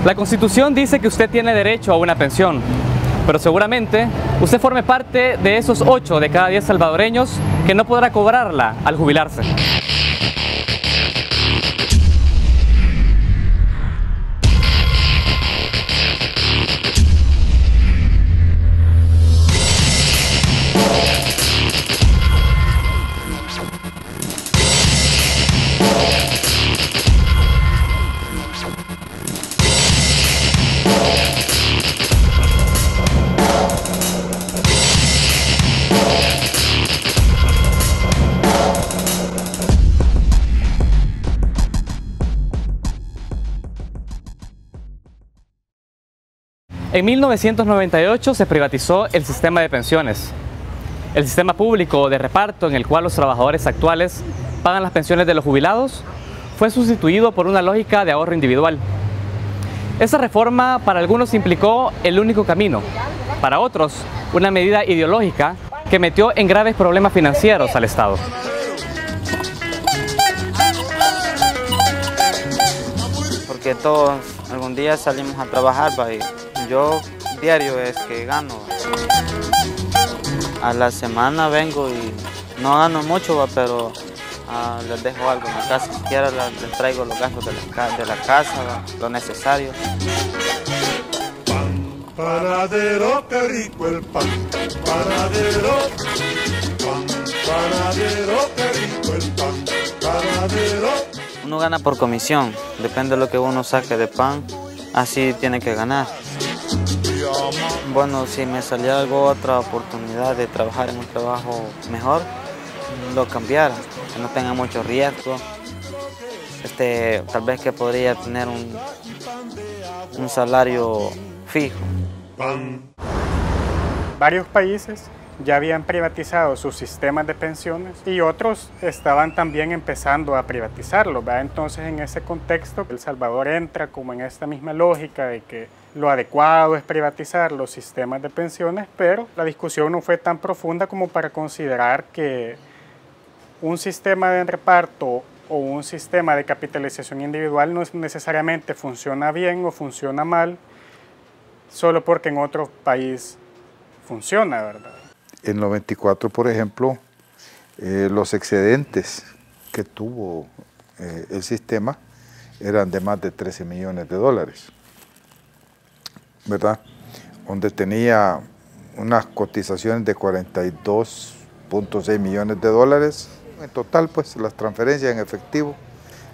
La Constitución dice que usted tiene derecho a una pensión, pero seguramente usted forme parte de esos 8 de cada 10 salvadoreños que no podrá cobrarla al jubilarse. En 1998 se privatizó el sistema de pensiones. El sistema público de reparto en el cual los trabajadores actuales pagan las pensiones de los jubilados fue sustituido por una lógica de ahorro individual. Esa reforma para algunos implicó el único camino, para otros una medida ideológica que metió en graves problemas financieros al Estado. Porque todos algún día salimos a trabajar, y yo diario es que gano. A la semana vengo y no gano mucho, pero les dejo algo en la casa. Si quiero les traigo los gastos de la casa, lo necesario. Pan, panadero, qué rico el pan. Panadero, pan, panadero, qué rico el pan. Panadero. Uno gana por comisión, depende de lo que uno saque de pan, así tiene que ganar. Bueno, si me saliera otra oportunidad de trabajar en un trabajo mejor, lo cambiara, que no tenga mucho riesgo. Tal vez que podría tener un salario fijo. Varios países ya habían privatizado sus sistemas de pensiones y otros estaban también empezando a privatizarlos, ¿verdad? Entonces, en ese contexto, El Salvador entra como en esta misma lógica de que lo adecuado es privatizar los sistemas de pensiones, pero la discusión no fue tan profunda como para considerar que un sistema de reparto o un sistema de capitalización individual no necesariamente funciona bien o funciona mal solo porque en otro país funciona, ¿verdad? En 94, por ejemplo, los excedentes que tuvo el sistema eran de más de 13 millones de dólares, ¿verdad? Donde tenía unas cotizaciones de 42.6 millones de dólares. En total, pues, las transferencias en efectivo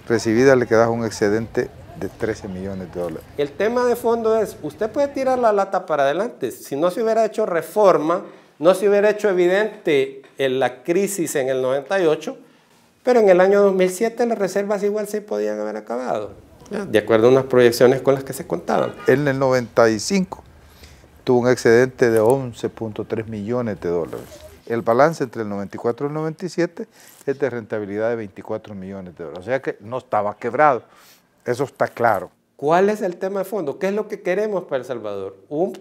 recibidas le quedaba un excedente de 13 millones de dólares. El tema de fondo es, usted puede tirar la lata para adelante. Si no se hubiera hecho reforma, no se hubiera hecho evidente la crisis en el 98, pero en el año 2007 las reservas igual se podían haber acabado, de acuerdo a unas proyecciones con las que se contaban. En el 95 tuvo un excedente de 11.3 millones de dólares. El balance entre el 94 y el 97 es de rentabilidad de 24 millones de dólares. O sea que no estaba quebrado, eso está claro. ¿Cuál es el tema de fondo? ¿Qué es lo que queremos para El Salvador? ¿Un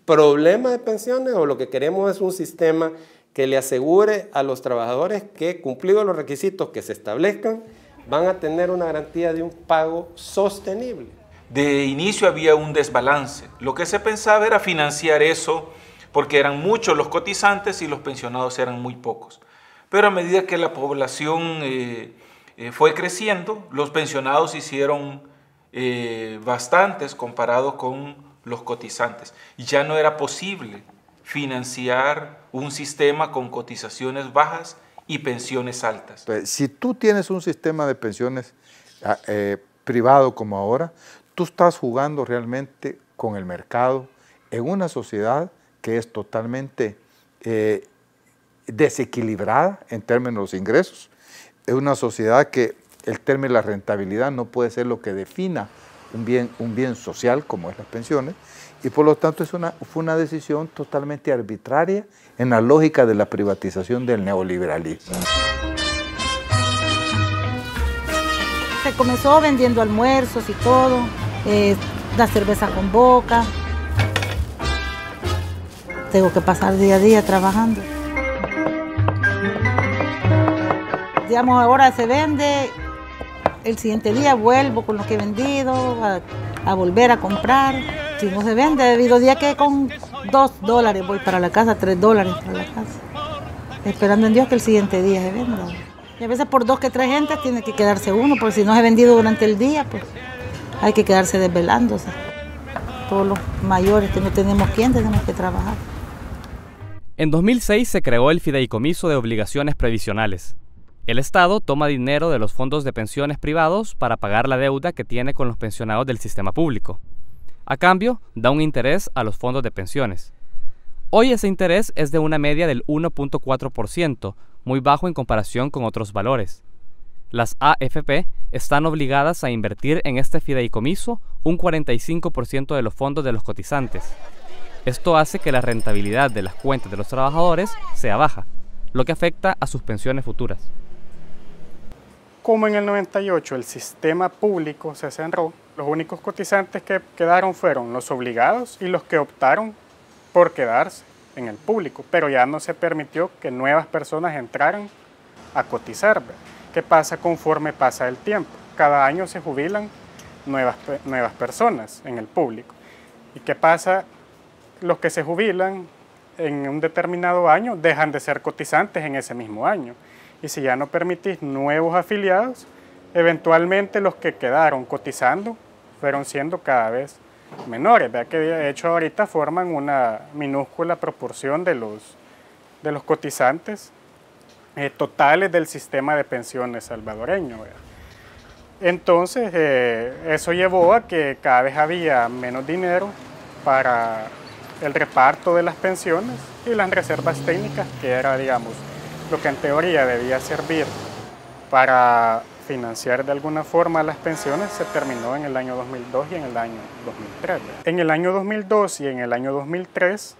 problema de pensiones o lo que queremos es un sistema que le asegure a los trabajadores que, cumplidos los requisitos que se establezcan, van a tener una garantía de un pago sostenible? De inicio había un desbalance. Lo que se pensaba era financiar eso porque eran muchos los cotizantes y los pensionados eran muy pocos. Pero a medida que la población fue creciendo, los pensionados hicieron bastantes comparados con los cotizantes. Y ya no era posible financiar un sistema con cotizaciones bajas y pensiones altas. Si tú tienes un sistema de pensiones privado como ahora, tú estás jugando realmente con el mercado en una sociedad que es totalmente desequilibrada en términos de ingresos. Es una sociedad que el término de la rentabilidad no puede ser lo que defina un bien social como es las pensiones, y por lo tanto fue una decisión totalmente arbitraria en la lógica de la privatización del neoliberalismo. Se comenzó vendiendo almuerzos y todo, la cerveza con boca. Tengo que pasar día a día trabajando. Digamos, ahora se vende el siguiente día vuelvo con lo que he vendido, a volver a comprar. Si no se vende, ha habido días que con $2 voy para la casa, $3 para la casa, esperando en Dios que el siguiente día se venda. Y a veces por 2 que 3 gente tiene que quedarse uno, porque si no se ha vendido durante el día, pues hay que quedarse desvelándose. Todos los mayores que no tenemos quien, tenemos que trabajar. En 2006 se creó el Fideicomiso de Obligaciones Previsionales. El Estado toma dinero de los fondos de pensiones privados para pagar la deuda que tiene con los pensionados del sistema público. A cambio, da un interés a los fondos de pensiones. Hoy ese interés es de una media del 1.4%, muy bajo en comparación con otros valores. Las AFP están obligadas a invertir en este fideicomiso un 45% de los fondos de los cotizantes. Esto hace que la rentabilidad de las cuentas de los trabajadores sea baja, lo que afecta a sus pensiones futuras. Como en el 98 el sistema público se cerró, los únicos cotizantes que quedaron fueron los obligados y los que optaron por quedarse en el público, pero ya no se permitió que nuevas personas entraran a cotizar. ¿Qué pasa conforme pasa el tiempo? Cada año se jubilan nuevas personas en el público. ¿Y qué pasa? Los que se jubilan en un determinado año dejan de ser cotizantes en ese mismo año. Y si ya no permitís nuevos afiliados, eventualmente los que quedaron cotizando fueron siendo cada vez menores. Vea que de hecho ahorita forman una minúscula proporción de los cotizantes totales del sistema de pensiones salvadoreño. Entonces eso llevó a que cada vez había menos dinero para el reparto de las pensiones y las reservas técnicas, que era, digamos, lo que en teoría debía servir para financiar de alguna forma las pensiones, se terminó en el año 2002 y en el año 2003. En el año 2002 y en el año 2003,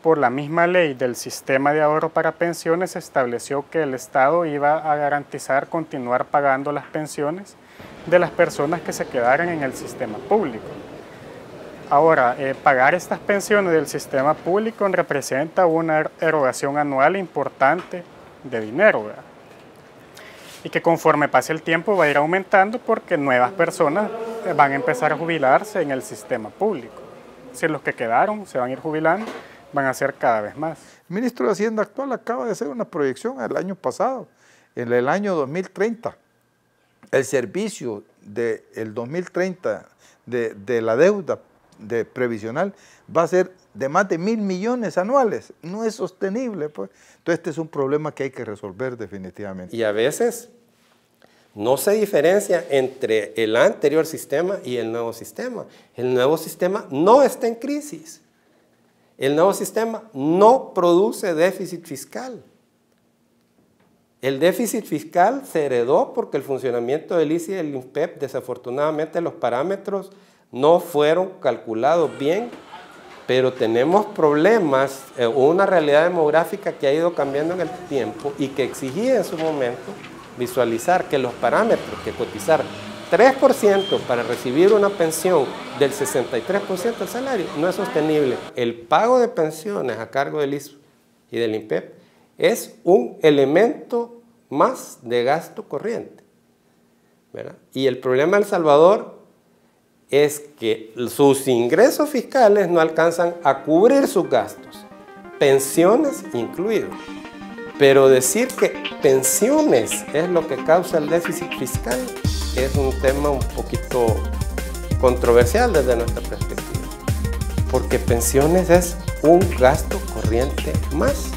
por la misma ley del sistema de ahorro para pensiones, se estableció que el Estado iba a garantizar continuar pagando las pensiones de las personas que se quedaran en el sistema público. Ahora, pagar estas pensiones del sistema público representa una erogación anual importante de dinero, ¿verdad? Y que conforme pase el tiempo va a ir aumentando porque nuevas personas van a empezar a jubilarse en el sistema público. Si los que quedaron se van a ir jubilando, van a ser cada vez más. El ministro de Hacienda actual acaba de hacer una proyección el año pasado, en el año 2030. El servicio del 2030 de la deuda previsional va a ser de más de 1.000 millones anuales. No es sostenible, pues. Entonces este es un problema que hay que resolver definitivamente. Y a veces no se diferencia entre el anterior sistema y el nuevo sistema. El nuevo sistema no está en crisis. El nuevo sistema no produce déficit fiscal. El déficit fiscal se heredó porque el funcionamiento del ICE y del INPEP, desafortunadamente los parámetros no fueron calculados bien, pero tenemos problemas, una realidad demográfica que ha ido cambiando en el tiempo y que exigía en su momento visualizar que los parámetros, que cotizar 3% para recibir una pensión del 63% del salario, no es sostenible. El pago de pensiones a cargo del ISU y del INPEP es un elemento más de gasto corriente, ¿verdad? Y el problema de El Salvador es que sus ingresos fiscales no alcanzan a cubrir sus gastos, pensiones incluidos. Pero decir que pensiones es lo que causa el déficit fiscal es un tema un poquito controversial desde nuestra perspectiva, porque pensiones es un gasto corriente más.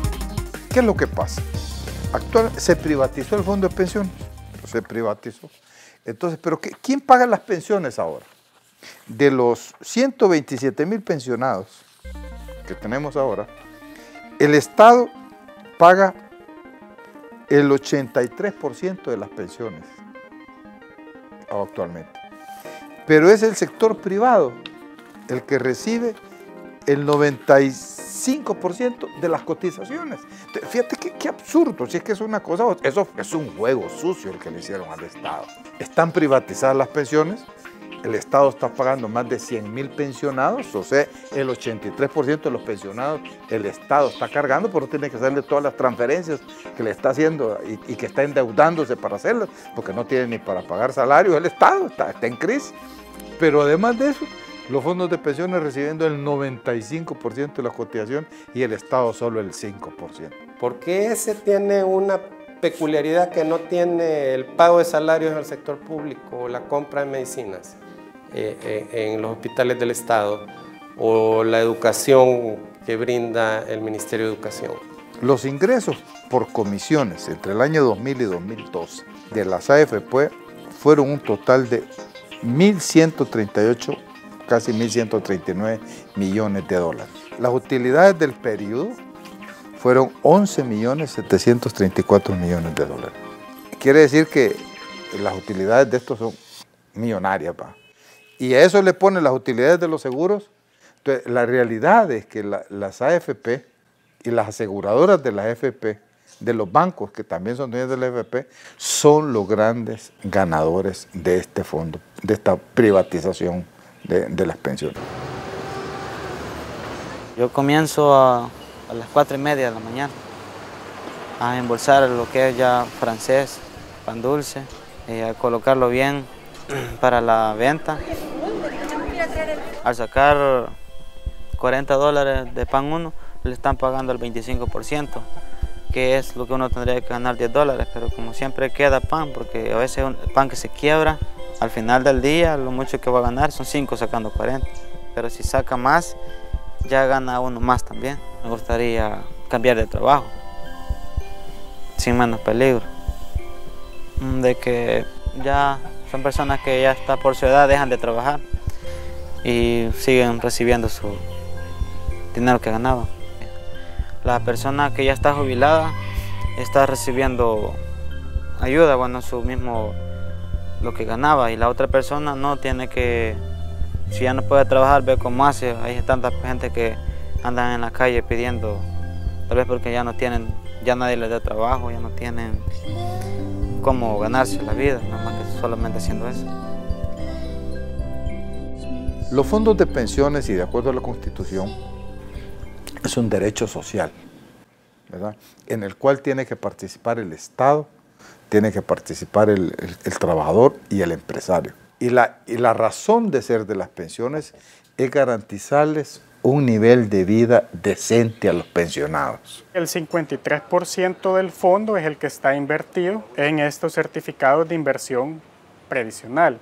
¿Qué es lo que pasa? Se privatizó el fondo de pensiones, se privatizó. Entonces, ¿pero quién paga las pensiones ahora? De los 127.000 pensionados que tenemos ahora, el Estado paga el 83% de las pensiones actualmente. Pero es el sector privado el que recibe el 95% de las cotizaciones. Entonces, fíjate qué absurdo, si es que es una cosa, eso es un juego sucio el que le hicieron al Estado. Están privatizadas las pensiones el Estado está pagando más de 100.000 pensionados, o sea, el 83% de los pensionados el Estado está cargando, pero tiene que hacerle todas las transferencias que le está haciendo y que está endeudándose para hacerlas, porque no tiene ni para pagar salarios el Estado, está en crisis. Pero además de eso, los fondos de pensiones recibiendo el 95% de la cotización y el Estado solo el 5%. ¿Por qué ese tiene una peculiaridad que no tiene el pago de salarios en el sector público o la compra de medicinas en los hospitales del Estado o la educación que brinda el Ministerio de Educación? Los ingresos por comisiones entre el año 2000 y 2012 de las AFP fueron un total de 1.138, casi 1.139 millones de dólares. Las utilidades del periodo fueron 11.734 millones de dólares. Quiere decir que las utilidades de estos son millonarias, ¿va? Y a eso le ponen las utilidades de los seguros. Entonces, la realidad es que las AFP y las aseguradoras de las AFP, de los bancos que también son dueños de la AFP, son los grandes ganadores de este fondo, de esta privatización de las pensiones. Yo comienzo a las 4:30 de la mañana a embolsar lo que es ya francés, pan dulce, y a colocarlo bien para la venta. Al sacar 40 dólares de pan uno, le están pagando el 25%, que es lo que uno tendría que ganar 10 dólares, pero como siempre queda pan, porque a veces el pan que se quiebra, al final del día lo mucho que va a ganar son 5 sacando 40, pero si saca más, ya gana uno más también. Me gustaría cambiar de trabajo, sin menos peligro, de que ya son personas que ya está por su edad, dejan de trabajar y siguen recibiendo su dinero que ganaban. La persona que ya está jubilada está recibiendo ayuda, bueno, su mismo lo que ganaba, y la otra persona no tiene que, si ya no puede trabajar, ve cómo hace. Hay tanta gente que andan en la calle pidiendo, tal vez porque ya no tienen, ya nadie les da trabajo, ya no tienen cómo ganarse la vida, nada más que solamente haciendo eso. Los fondos de pensiones, y de acuerdo a la Constitución, es un derecho social, ¿verdad?, en el cual tiene que participar el Estado, tiene que participar el trabajador y el empresario. Y la razón de ser de las pensiones es garantizarles un nivel de vida decente a los pensionados. El 53% del fondo es el que está invertido en estos certificados de inversión previsional,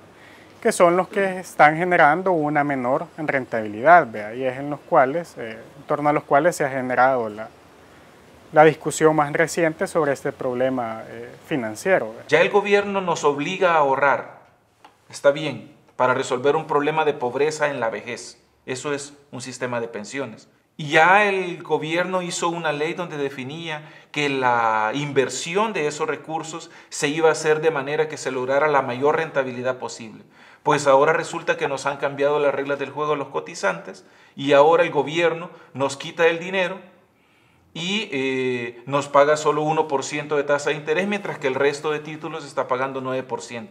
que son los que están generando una menor rentabilidad, ¿vea? Y es en los cuales, en torno a los cuales se ha generado la discusión más reciente sobre este problema financiero, ¿vea? Ya el gobierno nos obliga a ahorrar, está bien, para resolver un problema de pobreza en la vejez. Eso es un sistema de pensiones. Y ya el gobierno hizo una ley donde definía que la inversión de esos recursos se iba a hacer de manera que se lograra la mayor rentabilidad posible. Pues ahora resulta que nos han cambiado las reglas del juego los cotizantes y ahora el gobierno nos quita el dinero y nos paga solo 1% de tasa de interés, mientras que el resto de títulos está pagando 9%.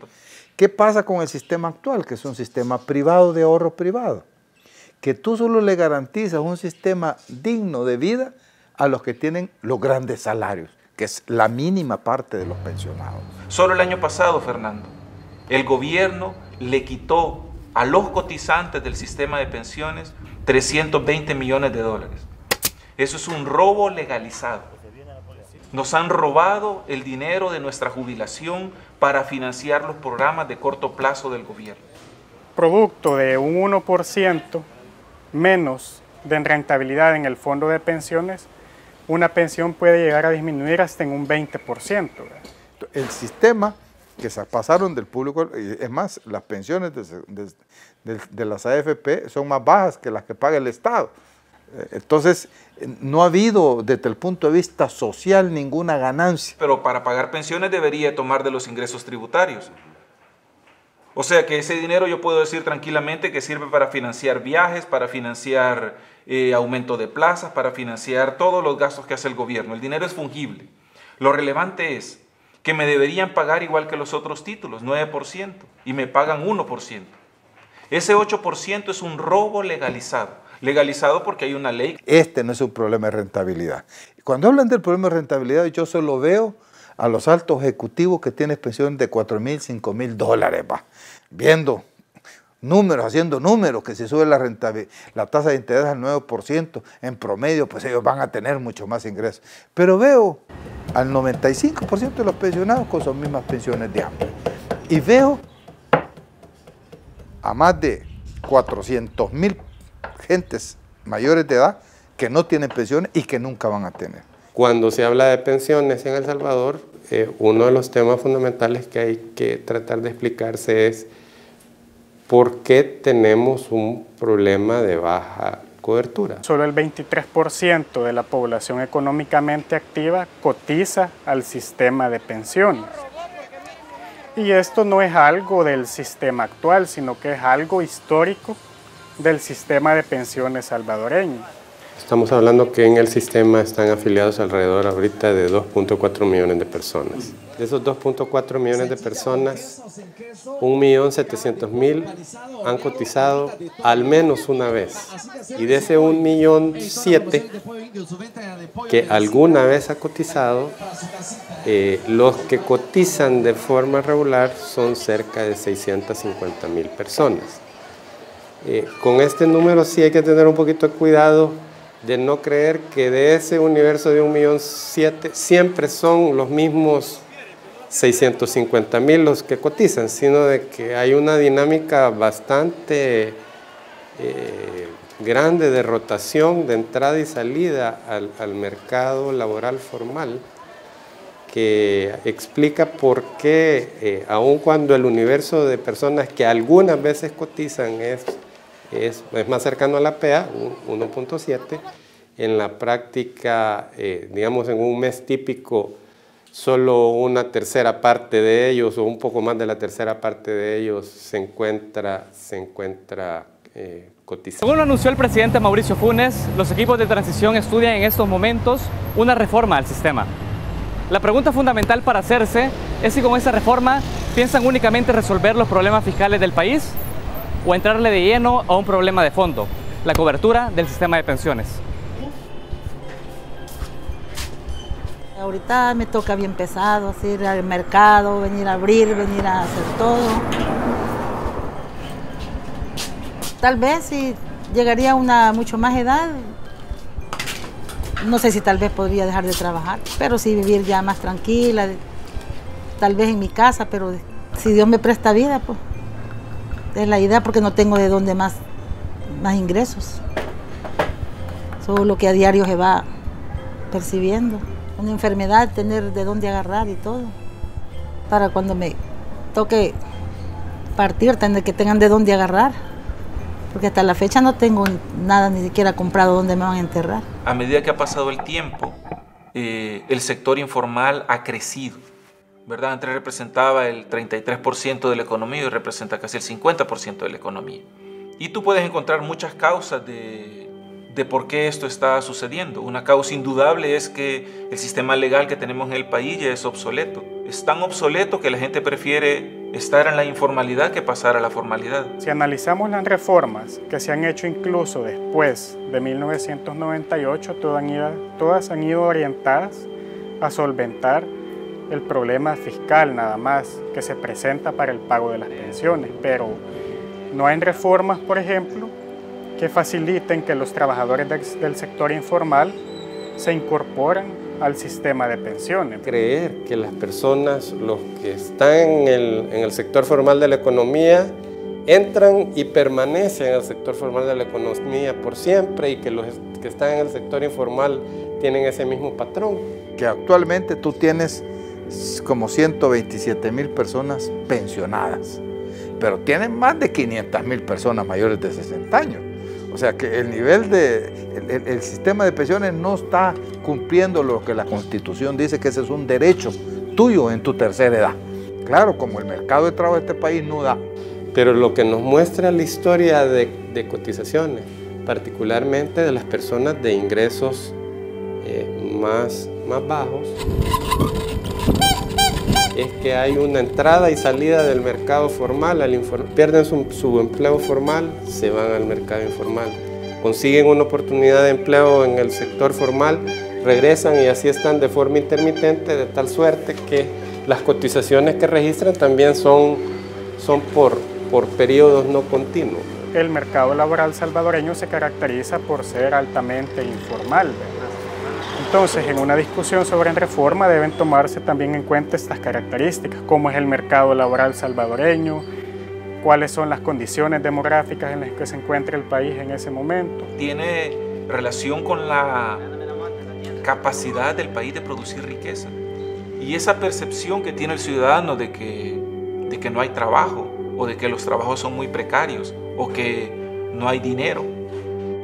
¿Qué pasa con el sistema actual, que es un sistema privado de ahorro privado? Que tú solo le garantizas un sistema digno de vida a los que tienen los grandes salarios, que es la mínima parte de los pensionados. Solo el año pasado, Fernando, el gobierno le quitó a los cotizantes del sistema de pensiones 320 millones de dólares. Eso es un robo legalizado. Nos han robado el dinero de nuestra jubilación para financiar los programas de corto plazo del gobierno. Producto de un 1% menos de rentabilidad en el fondo de pensiones, una pensión puede llegar a disminuir hasta en un 20%. El sistema que se pasaron del público, es más, las pensiones de las AFP son más bajas que las que paga el Estado. Entonces, no ha habido desde el punto de vista social ninguna ganancia. Pero para pagar pensiones debería tomar de los ingresos tributarios. O sea que ese dinero yo puedo decir tranquilamente que sirve para financiar viajes, para financiar aumento de plazas, para financiar todos los gastos que hace el gobierno. El dinero es fungible. Lo relevante es que me deberían pagar igual que los otros títulos, 9%, y me pagan 1%. Ese 8% es un robo legalizado. Legalizado porque hay una ley. Este no es un problema de rentabilidad. Cuando hablan del problema de rentabilidad, yo solo veo a los altos ejecutivos que tienen pensiones de $4,000, $5,000, va. Viendo números, haciendo números, que si sube la tasa de interés al 9%, en promedio, pues ellos van a tener mucho más ingresos. Pero veo al 95% de los pensionados con sus mismas pensiones de hambre. Y veo a más de 400,000 gentes mayores de edad que no tienen pensiones y que nunca van a tener. Cuando se habla de pensiones en El Salvador, uno de los temas fundamentales que hay que tratar de explicarse es por qué tenemos un problema de baja cobertura. Solo el 23% de la población económicamente activa cotiza al sistema de pensiones. Y esto no es algo del sistema actual, sino que es algo histórico del sistema de pensiones salvadoreño. Estamos hablando que en el sistema están afiliados alrededor ahorita de 2.4 millones de personas. De esos 2.4 millones de personas, 1.700.000 han cotizado al menos una vez. Y de ese 1.700.000 que alguna vez ha cotizado, los que cotizan de forma regular son cerca de 650.000 personas. Con este número sí hay que tener un poquito de cuidado de no creer que de ese universo de 1.700.000 siempre son los mismos 650.000 los que cotizan, sino de que hay una dinámica bastante grande de rotación, de entrada y salida al mercado laboral formal, que explica por qué, aun cuando el universo de personas que algunas veces cotizan es más cercano a la PEA, 1.7, en la práctica, digamos en un mes típico, solo una tercera parte de ellos o un poco más de la tercera parte de ellos se encuentra cotizando. Según lo anunció el presidente Mauricio Funes, los equipos de transición estudian en estos momentos una reforma al sistema. La pregunta fundamental para hacerse es si con esa reforma piensan únicamente resolver los problemas fiscales del país o entrarle de lleno a un problema de fondo, la cobertura del sistema de pensiones. Ahorita me toca bien pesado, ir al mercado, venir a abrir, venir a hacer todo. Tal vez si llegaría a una mucho más edad, no sé si tal vez podría dejar de trabajar, pero sí vivir ya más tranquila, tal vez en mi casa, pero si Dios me presta vida, pues es la idea, porque no tengo de dónde más ingresos. Solo lo que a diario se va percibiendo. Una enfermedad, tener de dónde agarrar y todo. Para cuando me toque partir, tener que tengan de dónde agarrar. Porque hasta la fecha no tengo nada, ni siquiera comprado dónde me van a enterrar. A medida que ha pasado el tiempo, el sector informal ha crecido, ¿verdad? Antes representaba el 33% de la economía y representa casi el 50% de la economía. Y tú puedes encontrar muchas causas de por qué esto está sucediendo. Una causa indudable es que el sistema legal que tenemos en el país ya es obsoleto. Es tan obsoleto que la gente prefiere estar en la informalidad que pasar a la formalidad. Si analizamos las reformas que se han hecho incluso después de 1998, todas han ido orientadas a solventar el problema fiscal nada más que se presenta para el pago de las pensiones, pero no hay reformas, por ejemplo, que faciliten que los trabajadores del sector informal se incorporen al sistema de pensiones. Creer que las personas, los que están en el sector formal de la economía, entran y permanecen en el sector formal de la economía por siempre, y que los que están en el sector informal tienen ese mismo patrón. Que actualmente tú tienes como 127,000 personas pensionadas, pero tienen más de 500,000 personas mayores de 60 años. O sea que el nivel el sistema de pensiones no está cumpliendo lo que la Constitución dice, que ese es un derecho tuyo en tu tercera edad. Claro, como el mercado de trabajo de este país no da. Pero lo que nos muestra la historia de cotizaciones, particularmente de las personas de ingresos más bajos, es que hay una entrada y salida del mercado formal, pierden su empleo formal, se van al mercado informal, consiguen una oportunidad de empleo en el sector formal, regresan y así están de forma intermitente, de tal suerte que las cotizaciones que registran también son por periodos no continuos. El mercado laboral salvadoreño se caracteriza por ser altamente informal, ¿verdad? Entonces, en una discusión sobre reforma deben tomarse también en cuenta estas características, cómo es el mercado laboral salvadoreño, cuáles son las condiciones demográficas en las que se encuentra el país en ese momento. Tiene relación con la capacidad del país de producir riqueza y esa percepción que tiene el ciudadano de que no hay trabajo o de que los trabajos son muy precarios o que no hay dinero.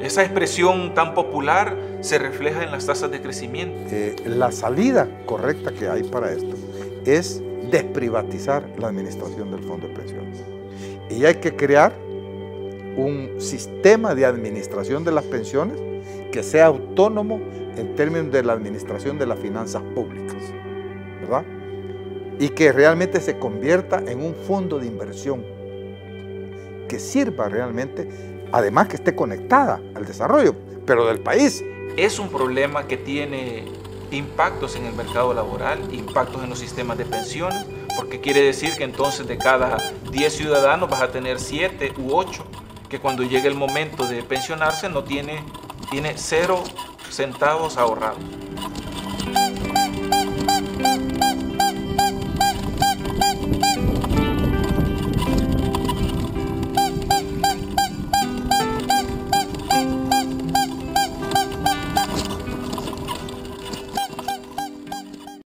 Esa expresión tan popular se refleja en las tasas de crecimiento. La salida correcta que hay para esto es desprivatizar la administración del Fondo de Pensiones. Y hay que crear un sistema de administración de las pensiones que sea autónomo en términos de la administración de las finanzas públicas, ¿verdad? Y que realmente se convierta en un fondo de inversión que sirva realmente, además que esté conectada al desarrollo, pero del país. Es un problema que tiene impactos en el mercado laboral, impactos en los sistemas de pensiones, porque quiere decir que entonces de cada 10 ciudadanos vas a tener 7 u 8 que cuando llegue el momento de pensionarse tiene 0 centavos ahorrados.